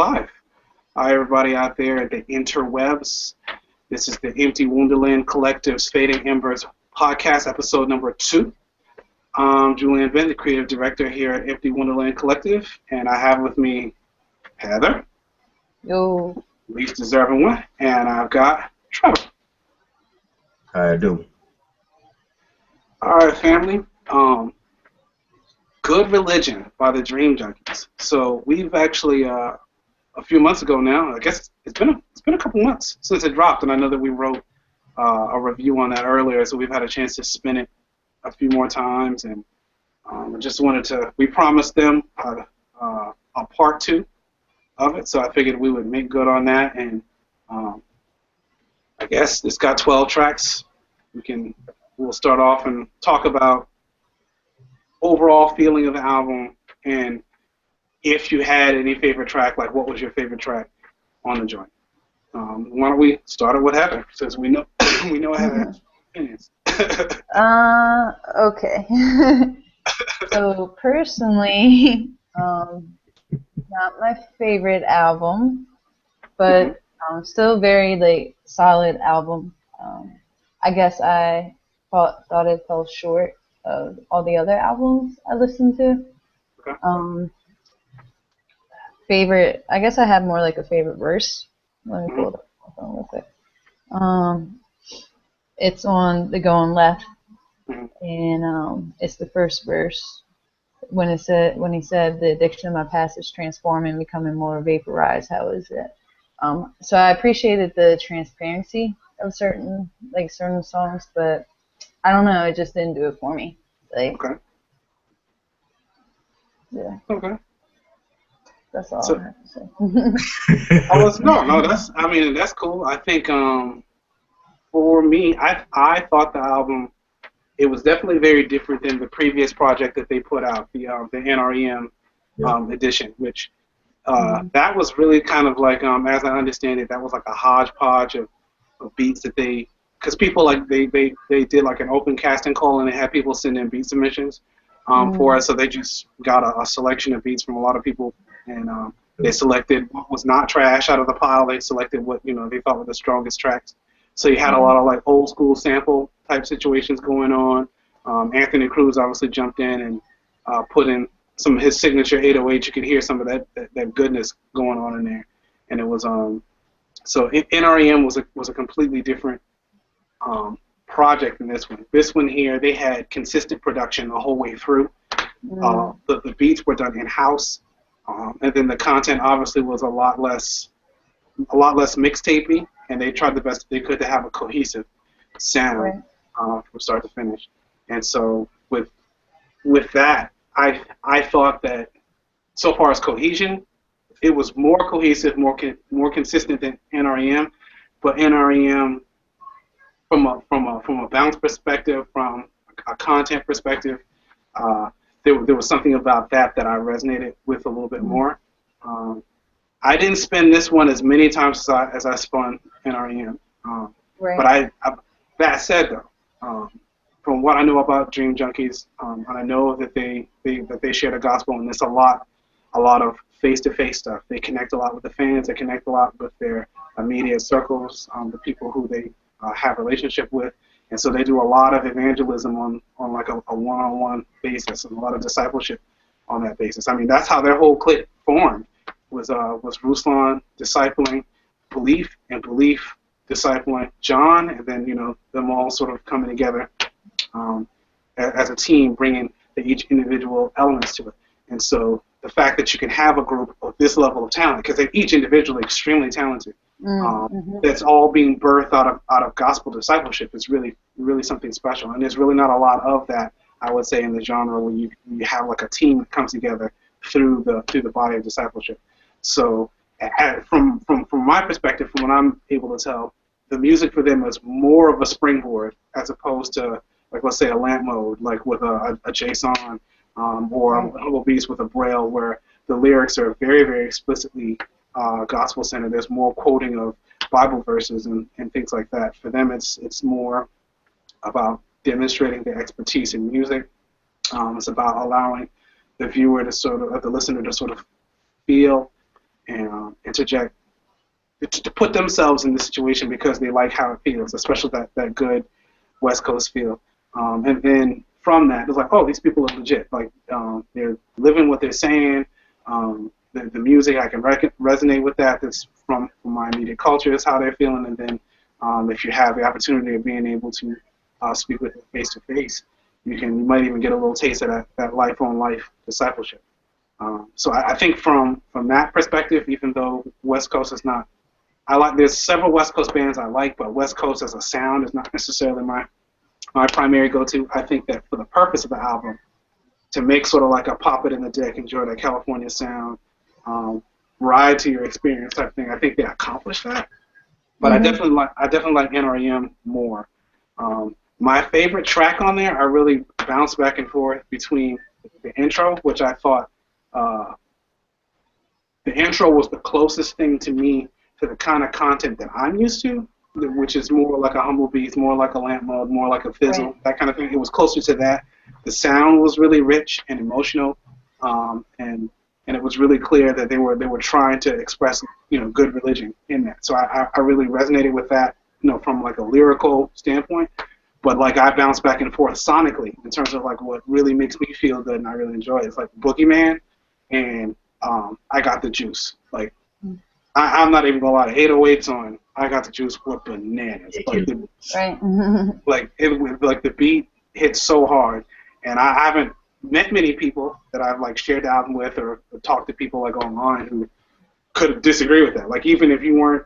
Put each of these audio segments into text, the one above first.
live. Hi, everybody out there at the interwebs. This is the Empty Wonderland Collective's Fading Embers podcast, episode number 2. I'm Julian Bent, the creative director here at Empty Wonderland Collective, and I have with me Heather, Yo. least deserving one, and I've got Trevor. How I do? All right, family. Good Religion by the Dream Junkies. So we've actually a few months ago now. I guess it's been a couple months since it dropped, and I know that we wrote a review on that earlier. So we've had a chance to spin it a few more times, and I just wanted to. We promised them a part 2 of it, so I figured we would make good on that. And I guess it's got 12 tracks. We'll start off and talk about overall feeling of the album, and if you had any favorite track, like what was your favorite track on the joint? Why don't we start it with Heather, since we know Heather's opinions. Okay. So personally, not my favorite album, but still very solid album. I guess I thought it fell short of all the other albums I listened to. Okay. Favorite, I guess I have more like a favorite verse. Let me pull it up real quick. It's on the Going Left, and it's the first verse when he said the addiction of my past is transforming, becoming more vaporized. How is it? So I appreciated the transparency of certain songs, but I don't know, it just didn't do it for me. Okay. Yeah. Okay. That's all So, I have to say. That's cool. I think for me, I thought the album, it was definitely very different than the previous project that they put out, the NREM edition, which that was really kind of like, as I understand it, that was like a hodgepodge of beats that because people they did like an open casting call, and they had people send in beat submissions for us, so they just got a selection of beats from a lot of people, and they selected what was not trash out of the pile. They selected what they thought were the strongest tracks. So you had a lot of like old school sample type situations going on. Anthony Cruz obviously jumped in and put in some of his signature 808. You could hear some of that goodness going on in there, and it was so NREM was a completely different project than this one. This one here, they had consistent production the whole way through. The beats were done in house, and then the content obviously was a lot less mixtapey, and they tried the best they could to have a cohesive sound from start to finish. And so with that, I thought that so far as cohesion, it was more cohesive, more consistent than NREM, but NREM from a bounce perspective, from a content perspective, there was something about that I resonated with a little bit more. I didn't spin this one as many times as I spun NREM. But that said though, from what I know about Dream Junkies, and I know that they share the gospel, and there's a lot of face-to-face stuff. They connect a lot with the fans. They connect a lot with their immediate circles, the people who they have relationship with, and so they do a lot of evangelism on like a one-on-one basis, and a lot of discipleship on that basis. I mean, that's how their whole clique formed. Was Ruslan discipling Belief, and Belief discipling John, and then them all sort of coming together as a team, bringing each individual elements to it. And so the fact that you can have a group of this level of talent, because they're each individually extremely talented, that's all being birthed out of gospel discipleship is really something special. And there's really not a lot of that, I would say, in the genre where you have like a team that comes together through the body of discipleship. So from my perspective, from what I'm able to tell, the music for them is more of a springboard as opposed to, like, let's say a lamp mode, like with a JSON, or a Humble Beast with a Braille, where the lyrics are very, very explicitly gospel-centered. There's more quoting of Bible verses and things like that. For them, it's more about demonstrating their expertise in music. It's about allowing the listener to sort of feel and interject to put themselves in the situation because they like how it feels, especially that good West Coast feel. And then from that, it's like, oh, these people are legit. Like they're living what they're saying. The music, I can resonate with that. That's from my immediate culture is how they're feeling. And then if you have the opportunity of being able to speak with them face to face, you might even get a little taste of that life on life discipleship. So I think from that perspective, even though West Coast is not, there's several West Coast bands I like, but West Coast as a sound is not necessarily my primary go-to. I think that for the purpose of the album, to make sort of like a pop it in the dick, enjoy that California sound, ride to your experience type thing, I think they accomplished that. But I definitely like NREM more. My favorite track on there, I really bounce back and forth between the intro, which I thought the intro was the closest thing to me to the kind of content that I'm used to, which is more like a Humble Beats, more like a Lamp Mode, more like a Fizzle, right. That kind of thing. It was closer to that. The sound was really rich and emotional, and it was really clear that they were trying to express, good religion in that. So I really resonated with that, from like a lyrical standpoint. But like I bounce back and forth sonically in terms of like what really makes me feel good and I really enjoy it. It's like Boogeyman and I Got the Juice. Like I'm not even gonna lie, 808s on I Got the Juice were bananas. Like like the beat hits so hard, and I haven't met many people that I've like shared the album with or talked to people like online who could disagree with that. Like even if you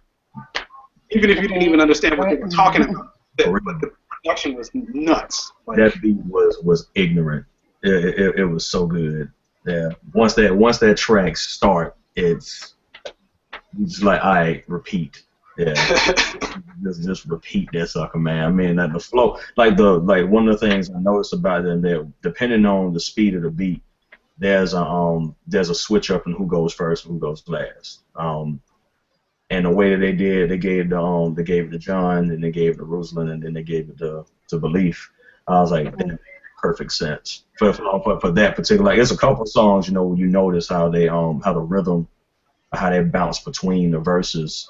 didn't even understand what they were talking about, the production was nuts. Like, that beat was ignorant. It was so good. Yeah. Once that track start, it's just like, all right, repeat. Yeah. just repeat that sucker, man. I mean, the flow, like one of the things I noticed about them, that depending on the speed of the beat, there's a switch up in who goes first and who goes last. And the way that they did, they gave it to John, and they gave it to Ruslan, and then they gave it to Belief. I was like, that made perfect sense for that particular. Like, there's a couple of songs, you notice how they how the rhythm, how they bounce between the verses.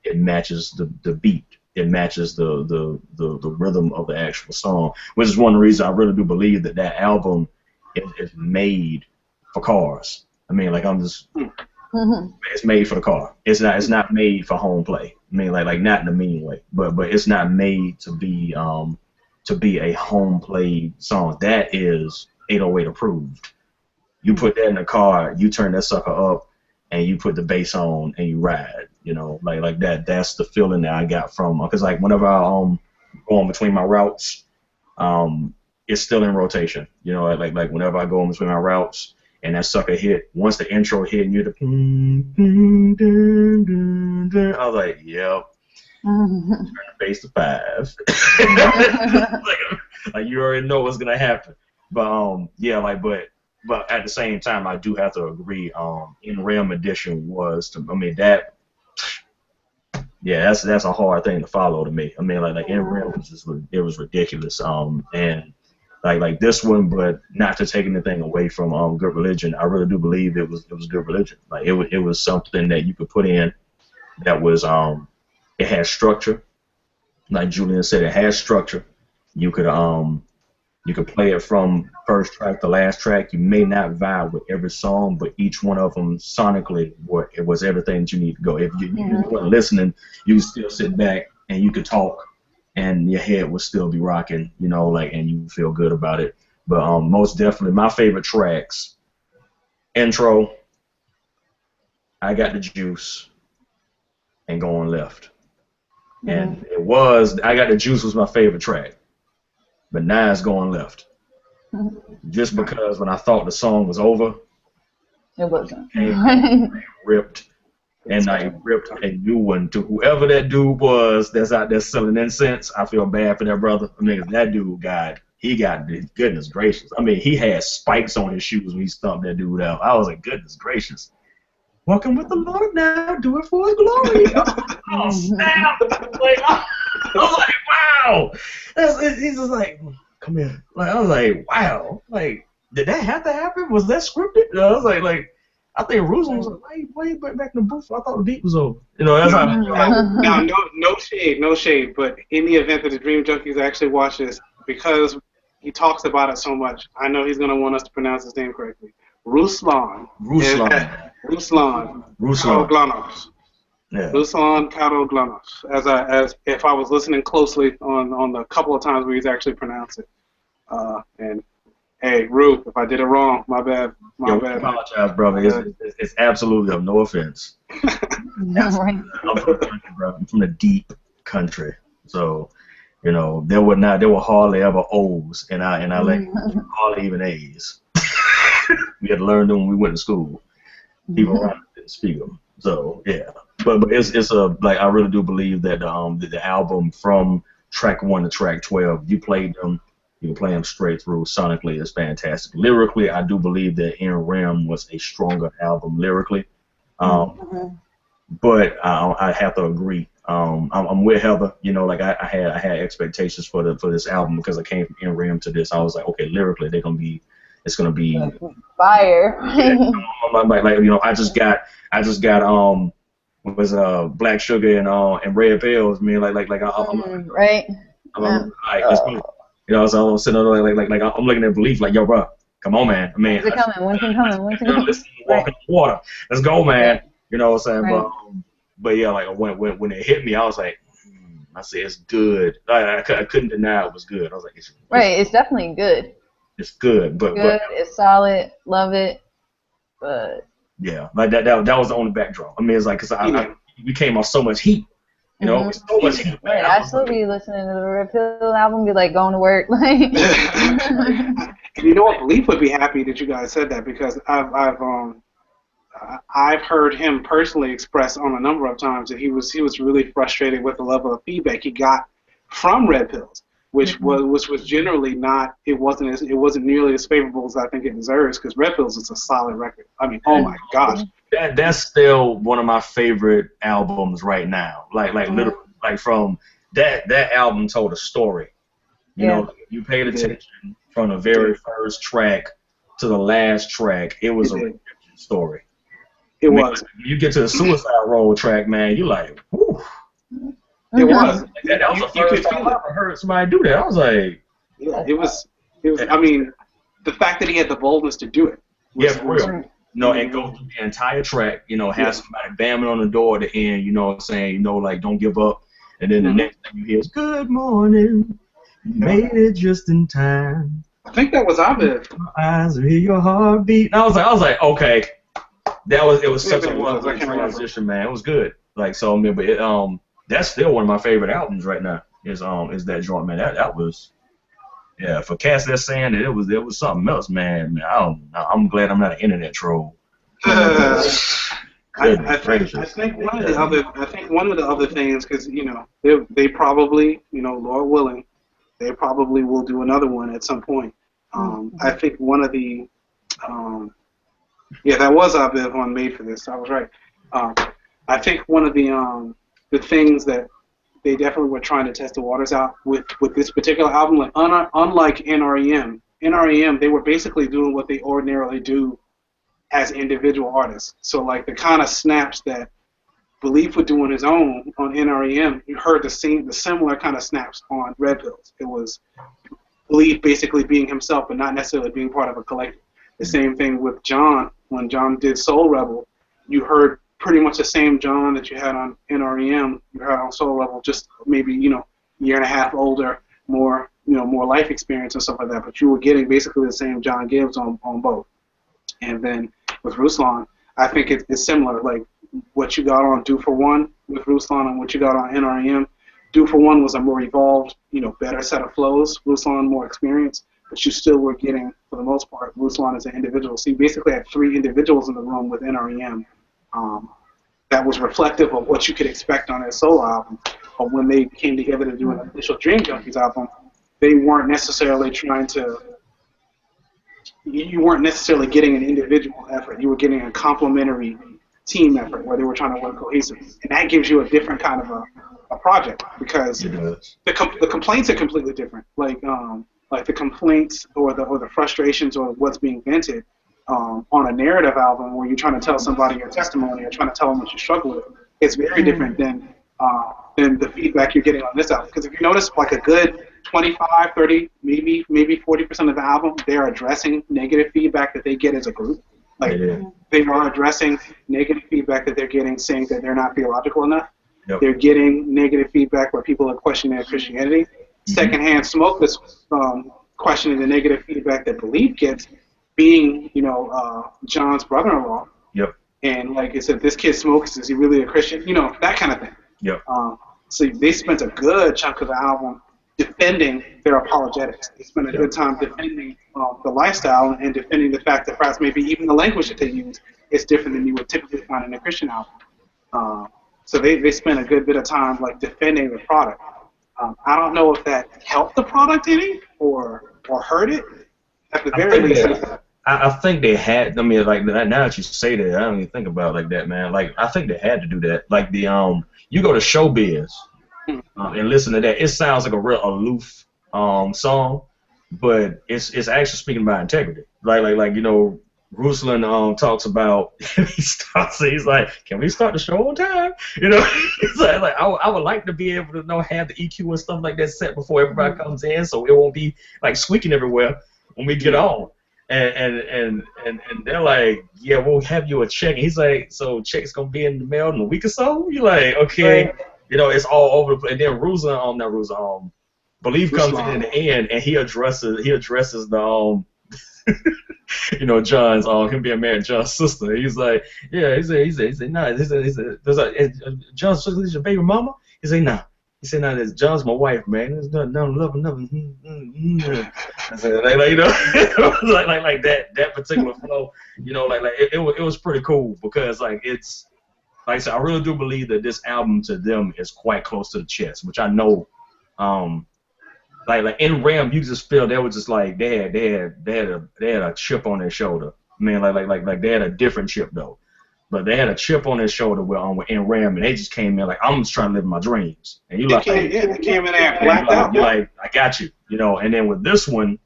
It matches the beat. It matches the rhythm of the actual song, which is one reason I really do believe that album is made for cars. I mean, like, I'm just. It's made for the car. It's not made for home play. I mean, like not in a mean way, but it's not made to be a home play song. That is 808 approved. You put that in the car, you turn that sucker up, and you put the bass on and you ride. Like that. That's the feeling that I got from, because like whenever I go in between my routes, it's still in rotation. Like whenever I go in between my routes. And that sucker hit. Once the intro hit, and you're I was like, yep. Turn the bass to 5. like you already know what's gonna happen. But but at the same time, I do have to agree. In Realm Edition was, that's a hard thing to follow to me. I mean, like in Realm it was ridiculous. And. Like this one, but not to take anything away from Good Religion. I really do believe it was Good Religion. Like it was something that you could put in that was it had structure. Like Julian said, it has structure. You could play it from first track to last track. You may not vibe with every song, but each one of them sonically it was everything that you need to go. If you weren't listening, you would still sit back and you could talk. And your head will still be rocking, and you feel good about it. But most definitely, my favorite tracks: intro, I Got the Juice, and Going Left. And I Got the Juice was my favorite track, but now it's Going Left. Just because when I thought the song was over, it wasn't. Ripped. And I ripped a new one to whoever that dude was that's out there selling incense. I feel bad for that brother. I mean, that dude got goodness gracious. I mean, he had spikes on his shoes when he stomped that dude out. I was like, goodness gracious. Walking with the Lord now, do it for his glory. Oh, snap. I was like, wow. He's just like, come here. Like, I was like, wow. Like, did that have to happen? Was that scripted? I was like, I think Ruslan was like, way back in the booth. I thought the beat was over. You know, that's how. Now, no shade, but in the event that the Dream Junkies actually watch this, because he talks about it so much, I know he's gonna want us to pronounce his name correctly. Ruslan. Ruslan. Karoglanos. Yeah. Ruslan Karoglanos. As if I was listening closely on the couple of times where he's actually pronounced it. And hey, Ruth, if I did it wrong, my bad. I apologize, brother. It's absolutely no offense. Right. I'm from the country, bro. I'm from the deep country, so you know there were hardly ever O's in our language, hardly even A's. We had to learn them when we went to school. People around didn't speak them, so yeah. But it's like I really do believe that the album from track 1 to track 12, you played them. You can play them straight through. Sonically, it's fantastic. Lyrically, I do believe that In Rim was a stronger album lyrically. But I have to agree. I'm with Heather. You know, like I had expectations for this album because I came from In Rim to this. I was like, okay, lyrically, it's gonna be fire. like you know, I just got what was Black Sugar and Red Pills. I mean, like right. I'm like, let's go. You know, so I'm sitting there like I'm looking at Belief like, yo, bro, come on, man. I mean, when's it coming? When's it coming? When's it coming? Listen, walk in the water. Let's go, man. Right. You know what I'm saying? Right. But yeah, like when it hit me, I was like, I said it's good. I couldn't deny it was good. I was like, it's definitely good. It's good, but it's solid. Love it, but yeah, like that was the only backdrop. I mean, it's like because we came off so much heat. You know, so much heat. Right, I still be listening to the Red Pill album, be like going to work, like. And you know what? Belief would be happy that you guys said that because I've heard him personally express on a number of times that he was really frustrated with the level of feedback he got from Red Pills, which was generally not. It wasn't nearly as favorable as I think it deserves because Red Pills is a solid record. I mean, oh my gosh. That's still one of my favorite albums right now. Like literally, like from that album told a story. You know, you paid attention from the very first track to the last track. It was a redemption story. It was. When you get to the Suicide Road track, man, you like, whew. It was. That was the first time I ever heard somebody do that. I was like, yeah, it was. I mean, the fact that he had the boldness to do it. For real. You know, and go through the entire track, you know, have somebody bamming on the door at the end, you know what I'm saying, you know, like, don't give up. And then the next thing you hear is, good morning, you made it just in time. I think that was Abed. My eyes hear your heartbeat. And I was like, okay. It was such a wonderful transition, man. It was good. Like, so, I mean, but that's still one of my favorite albums right now, is that joint, man. That was... Yeah, for cats that's saying that it was something else, man. I'm glad I'm not an internet troll. I think one of the other things, because you know they probably, you know, Lord willing, they probably will do another one at some point. I think one of the that was Abed one made for this. I was right. I think one of the things that they definitely were trying to test the waters out with this particular album. Like, unlike NREM, they were basically doing what they ordinarily do as individual artists. So, like, the kind of snaps that Belief would do on his own on NREM, you heard the similar kind of snaps on Red Pills. It was Belief basically being himself, but not necessarily being part of a collective. The same thing with John. When John did Soul Rebel, you heard pretty much the same John that you had on NREM, you heard on Soul Rebel, just maybe, you know, a year and a half older, more life experience and stuff like that. But you were getting basically the same John Gibbs on both. And then with Ruslan, I think it's similar. Like what you got on Do For One with Ruslan and what you got on NREM. Do For One was a more evolved, you know, better set of flows. Ruslan more experience, but you still were getting, for the most part, Ruslan as an individual. So you basically had 3 individuals in the room with NREM. That was reflective of what you could expect on their solo album. But when they came together to do an official Dream Junkies album, they weren't necessarily you weren't necessarily getting an individual effort. You were getting a complementary team effort where they were trying to work cohesively. And that gives you a different kind of a project because the complaints are completely different. Like the complaints or the frustrations or what's being vented on a narrative album where you're trying to tell somebody your testimony or trying to tell them what you struggle with, it's very different than the feedback you're getting on this album. Because if you notice, like a good 25, 30, maybe 40% of the album, they're addressing negative feedback that they get as a group. Like they are addressing negative feedback that they're getting, saying that they're not theological enough. Yep. They're getting negative feedback where people are questioning their Christianity. Secondhand Smoke is questioning the negative feedback that Belief gets, being, John's brother-in-law. Yep. And like I said, this kid smokes. Is he really a Christian? That kind of thing. Yep. So they spent a good chunk of the album defending their apologetics. They spent a good time defending the lifestyle and defending the fact that perhaps maybe even the language that they use is different than you would typically find in a Christian album. So they spent a good bit of time like defending the product. I don't know if that helped the product any or hurt it. At the very least, I think they had. I mean, like now that you say that, I don't even think about it like that, man. Like I think they had to do that. Like the you go to Showbiz and listen to that. It sounds like a real aloof song, but it's actually speaking about integrity. Like Ruslan talks about. He's like, can we start the show on time? It's like I would like to be able to have the EQ and stuff like that set before everybody comes in, so it won't be like squeaking everywhere when we get on. And they're like, yeah, we'll have you a check. And he's like, so check's gonna be in the mail in a week or so? You're like, okay, right. It's all over the place. And then Belief comes in the end, and he addresses the John's him being married to John's sister. He's like, yeah, he said, nah, John's sister is your baby mama? He said, nah. He said, "No, John's my wife, man. There's nothing love, nothing." I said, like that particular flow, it was pretty cool because it's like I said, I really do believe that this album to them is quite close to the chest, which I know, like in Ram, you just feel they were just like they had a chip on their shoulder, man. Like they had a different chip though. But they had a chip on their shoulder in Ram, and they just came in like, I'm just trying to live my dreams. And you like, they came in there blacked out. You're like, I got you, And then with this one,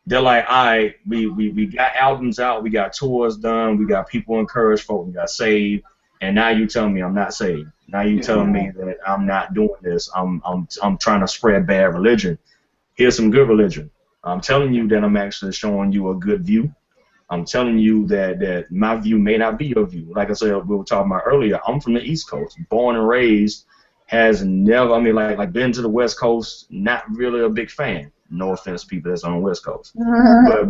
they're like, all right, we got albums out, we got tours done, we got people encouraged, folks got saved, and now you telling me I'm not saved. Now you telling me that I'm not doing this. I'm trying to spread bad religion. Here's some good religion. I'm telling you that I'm actually showing you a good view. I'm telling you that my view may not be your view. Like I said, we were talking about earlier, I'm from the East Coast, born and raised, has never, like been to the West Coast, not really a big fan. No offense, people that's on the West Coast, but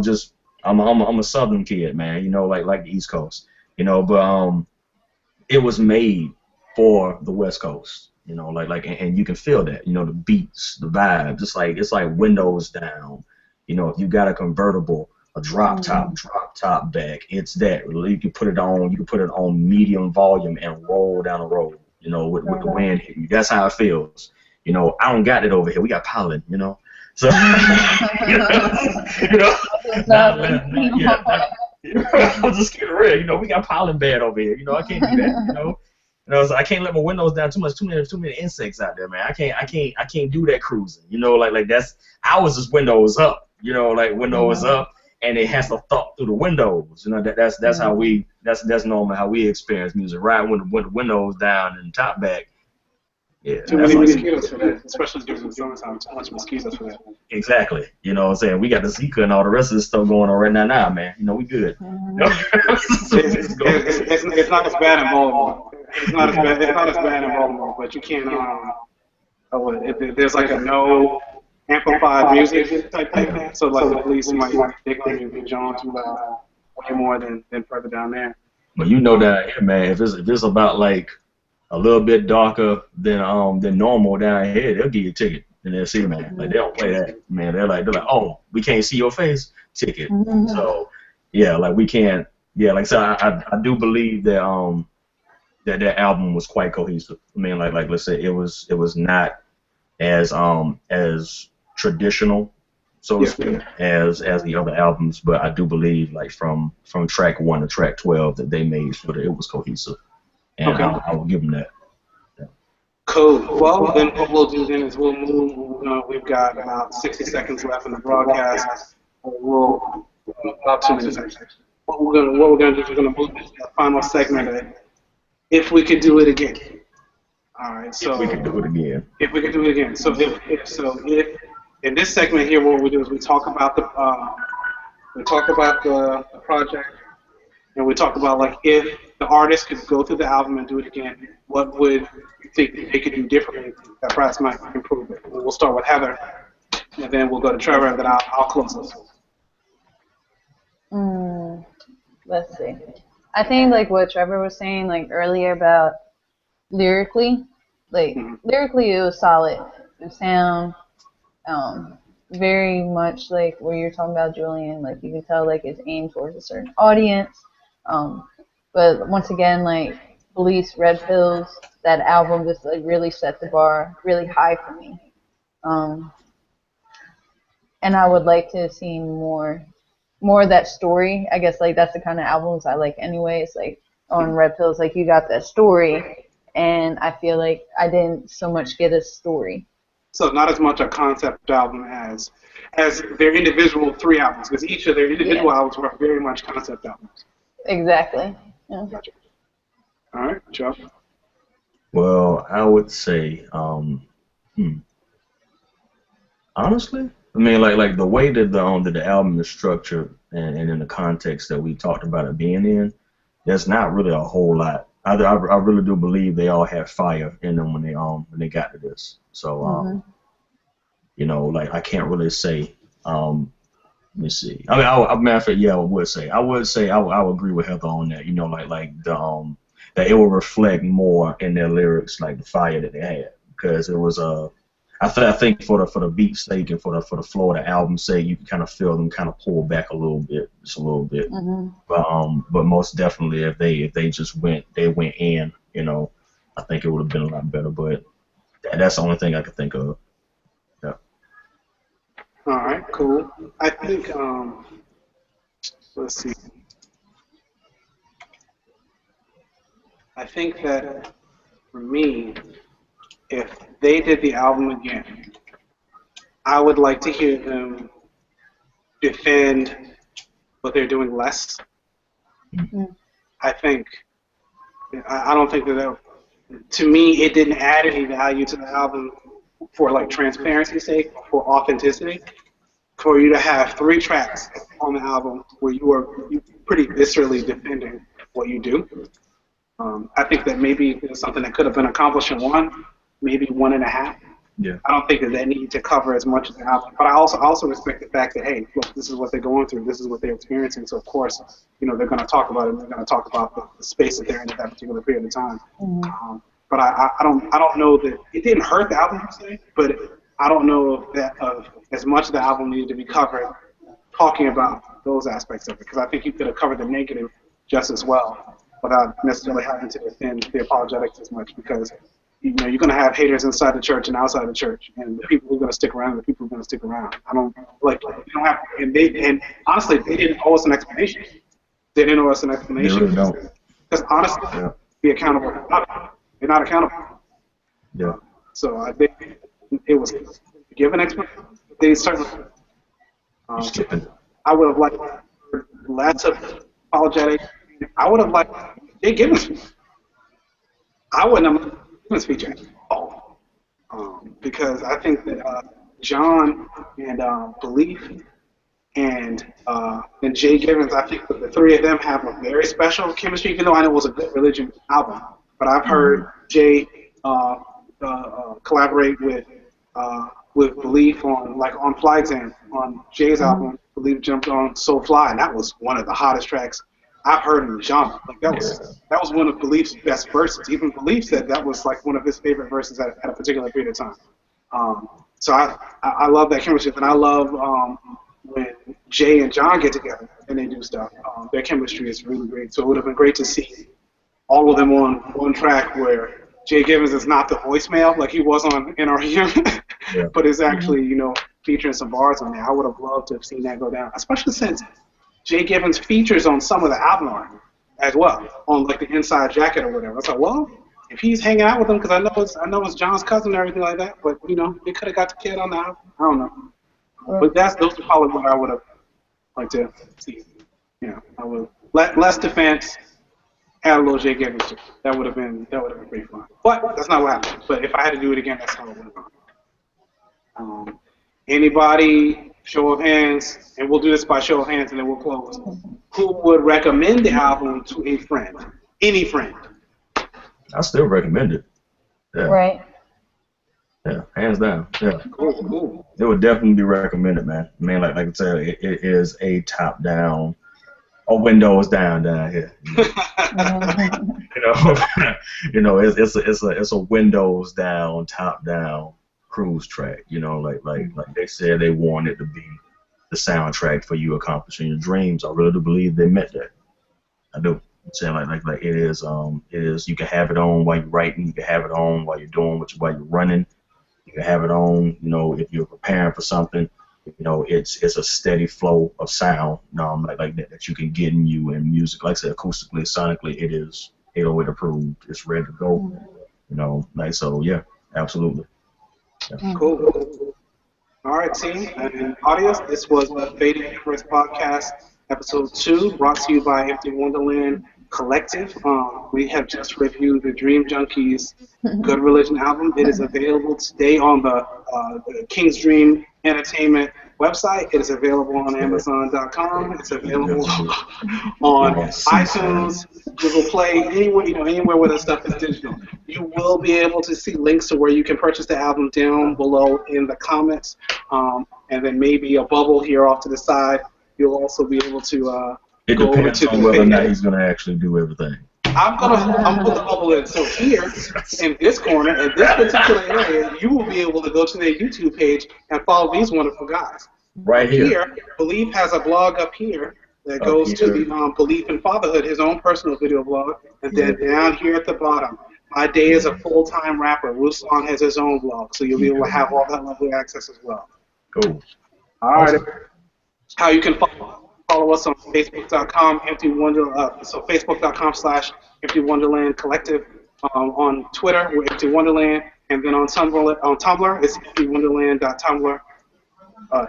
just I'm a Southern kid, man. Like the East Coast, but it was made for the West Coast, and you can feel that, the beats, the vibe, it's like windows down, if you got a convertible. A drop top back. It's that. You can put it on medium volume and roll down the road. With the wind hitting you. That's how it feels. I don't got it over here. We got pollen. So I'm just getting real. We got pollen bad over here. I can't do that. So I can't let my windows down too much. Too many insects out there, man. I can't do that cruising. Like that's ours is windows up. Like windows up. And it has to thump through the windows. That's how that's normally how we experience music. Right when the windows down and top back. Yeah. Too many mosquitoes for that, especially during the summertime. Too much mosquitoes for that. Exactly. What I'm saying? We got the Zika and all the rest of this stuff going on right now, man. We good. It's not as bad in Baltimore. It's not as bad in Baltimore, but you can't. There's like a no amplified music type thing. So like the police might dig on you if John too loud, way more than further down there. But down here, man, if it's about like a little bit darker than normal down here, they'll give you a ticket and they'll see, man. Like they don't play that, man. They're like, oh, we can't see your face, ticket. So yeah, like we can't. Yeah, like so, I do believe that that album was quite cohesive. I mean, like let's say it was not as traditional, so to speak, as the other albums, but I do believe like from track 1 to track 12 that they made sure that it was cohesive, and I will give them that. Yeah. Cool. Well, then what we'll do then is we'll move. We've got about 60 seconds left in the broadcast. We'll About 2 minutes actually. What we're gonna do is we're gonna move into the final segment of if we could do it again. All right. If we could do it again. If we could do it again. So if in this segment here, what we do is we talk about the project, and we talk about like if the artist could go through the album and do it again, what would you think they could do differently that perhaps might improve it? We'll start with Heather, and then we'll go to Trevor, and then I'll close this. Let's see. I think like what Trevor was saying like earlier about lyrically, like lyrically it was solid. The sound, very much like what you're talking about, Julian. Like you can tell like it's aimed towards a certain audience. But once again, like Belief's Red Pills, that album just like really set the bar really high for me. And I would like to see more of that story. I guess like that's the kind of albums I like anyways. Like on Red Pills, like you got that story, and I feel like I didn't so much get a story. So not as much a concept album as their individual 3 albums, because each of their individual albums were very much concept albums. Exactly. Yeah. Gotcha. All right, Joe. Well, I would say, honestly, I mean, like the way that the album is structured and in the context that we talked about it being in, there's not really a whole lot. I really do believe they all had fire in them when they got to this. So, you know, like I can't really say. Let me see. I mean, matter of fact, yeah, I would say I would agree with Heather on that. You know, like the that it will reflect more in their lyrics, like the fire that they had, because it was I think for the beat's sake and for the flow of the album's sake, you can kind of feel them kind of pull back a little bit, just a little bit. But most definitely, if they just went in, you know, I think it would have been a lot better. But that's the only thing I could think of. Yeah. All right, cool. I think let's see. I think that for me, if they did the album again, I would like to hear them defend what they're doing less. I don't think that to me, it didn't add any value to the album for like transparency's sake, for authenticity. For you to have 3 tracks on the album where you are pretty viscerally defending what you do, I think that maybe it's something that could have been accomplished in 1, maybe 1.5. Yeah. I don't think that they need to cover as much as the album, but I also respect the fact that hey, look, this is what they're going through, this is what they're experiencing. So of course, you know, they're going to talk about it. And they're going to talk about the space that they're in at that particular period of time. But I don't know that it didn't hurt the album per se, but I don't know that as much of the album needed to be covered talking about those aspects of it, because I think you could have covered the negative just as well without necessarily having to defend the apologetics as much, because you know you're going to have haters inside the church and outside the church, and the people who are going to stick around and the people who are going to stick around. I don't like you don't have, and honestly they didn't owe us an explanation. They didn't owe us an explanation. They really don't. Because honestly, be accountable. They're not accountable. Yeah. So I think it was given explanation. They certainly. I would have liked less of apologetic. I would have liked Jay Gibbons. I wouldn't have Gibbons feature at all, because I think that John and Belief and Jay Gibbons, I think that the 3 of them have a very special chemistry. Even though I know it was a Good Religion album, but I've heard Jay collaborate with Belief on Fly Exam on Jay's album. Belief jumped on So Fly, and that was one of the hottest tracks I've heard in the genre. Like that was one of Belief's best verses. Even Belief said that was like one of his favorite verses at a particular period of time. So I love that chemistry, and I love when Jay and John get together and they do stuff. Their chemistry is really great. So it would have been great to see all of them on one track where Jay Gibbons is not the voicemail like he was on NREM, but is actually, you know, featuring some bars on there. I would have loved to have seen that go down, especially since Jay Gibbons features on some of the album art as well, on like the inside jacket or whatever. I was like, well, if he's hanging out with him, because I know it's John's cousin and everything like that, but you know, they could have got the kid on the album. I don't know. But those are probably what I would have like to see. I would less defense, add a little Jay Gibbons to it. That would have been pretty fun. But that's not what happened. But if I had to do it again, that's how it would have gone. Anybody, show of hands, and we'll do this by show of hands, and then we'll close. Who would recommend the album to a friend? Any friend? I still recommend it. Yeah. Right. Yeah, hands down. Yeah. Cool. It would definitely be recommended, man. Man, like I said, it is a top down, or windows down here. It's a windows down, top down cruise track. Like they said they wanted it to be the soundtrack for you accomplishing your dreams. I really do believe they meant that. I do. I'm saying like it is. You can have it on while you're writing. You can have it on while you're doing while you're running. You can have it on, if you're preparing for something. It's a steady flow of sound, like that you can get in you in music. Like I said, acoustically, sonically, it is 808 approved. It's ready to go. So yeah, absolutely. Yeah. Cool. All right, team and audience. This was the Fading Embers podcast, episode 2, brought to you by Empty Wonderland Collective. We have just reviewed the Dream Junkies Good Religion album. It is available today on the King's Dream Entertainment website. It is available on Amazon.com. It's available on iTunes, Google Play, anywhere where the stuff is digital. You will be able to see links to where you can purchase the album down below in the comments, and then maybe a bubble here off to the side. You'll also be able to it go depends over to on whether or not he's going to actually do everything. I'm put the bubble in. So here, in this corner, in this particular area, you will be able to go to their YouTube page and follow these wonderful guys. Right here. Belief has a blog up here that goes to the Belief in Fatherhood, his own personal video blog. And then down here at the bottom, My Day is a Full-Time Rapper. Ruslan has his own blog, so you'll be able to have all that lovely access as well. Cool. All right. How you can follow us on Facebook.com, Facebook.com/Empty Wonderland Collective. On Twitter, we're Empty Wonderland, and then on Tumblr, it's EmptyWonderland.tumblr,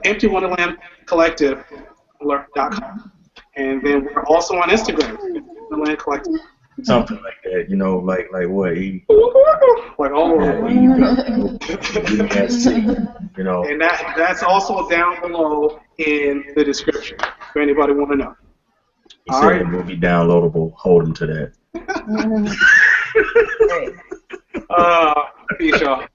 Empty Wonderland Collective.com, and then we're also on Instagram, Empty Wonderland Collective. Something like that, like what? Like all over. And that's also down below in the description for anybody want to know. He said it will be downloadable. Hold him to that. Peace, y'all.